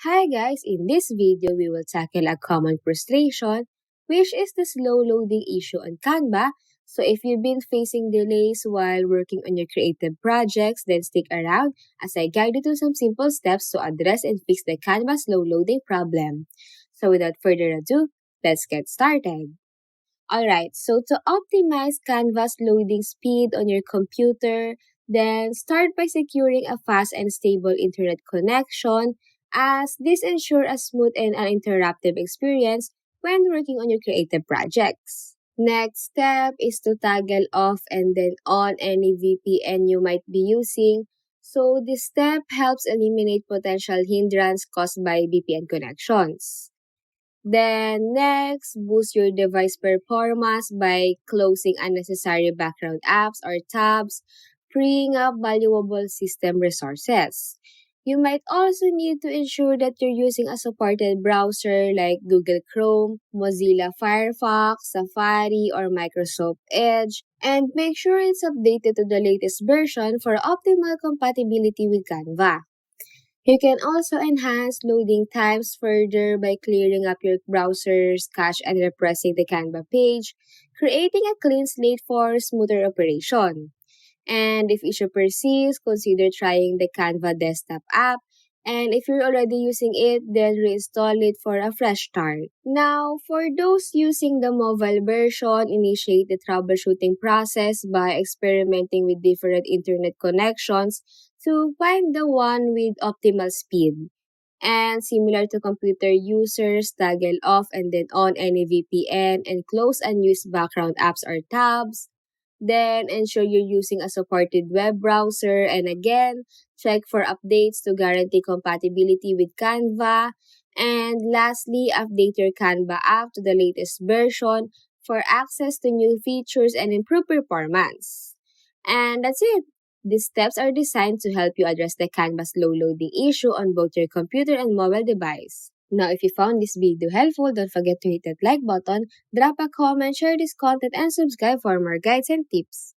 Hi guys, in this video we will tackle a common frustration, which is the slow loading issue on Canva. So if you've been facing delays while working on your creative projects, then stick around as I guide you through some simple steps to address and fix the Canva slow loading problem. So without further ado, let's get started. Alright, so to optimize Canva's loading speed on your computer, then start by securing a fast and stable internet connection, as this ensures a smooth and uninterrupted experience when working on your creative projects. Next step is to toggle off and then on any VPN you might be using. So this step helps eliminate potential hindrance caused by VPN connections. Then next, boost your device performance by closing unnecessary background apps or tabs, freeing up valuable system resources. You might also need to ensure that you're using a supported browser like Google Chrome, Mozilla Firefox, Safari, or Microsoft Edge, and make sure it's updated to the latest version for optimal compatibility with Canva. You can also enhance loading times further by clearing up your browser's cache and refreshing the Canva page, creating a clean slate for smoother operation. And if issue persists, consider trying the Canva desktop app. And if you're already using it, then reinstall it for a fresh start. Now, for those using the mobile version, initiate the troubleshooting process by experimenting with different internet connections to find the one with optimal speed. And similar to computer users, toggle off and then on any VPN and close unused background apps or tabs. Then ensure you're using a supported web browser, and again, check for updates to guarantee compatibility with Canva. And lastly, update your Canva app to the latest version for access to new features and improve performance. And that's it. These steps are designed to help you address the Canva's low loading issue on both your computer and mobile device. Now, if you found this video helpful, don't forget to hit that like button, drop a comment, share this content, and subscribe for more guides and tips.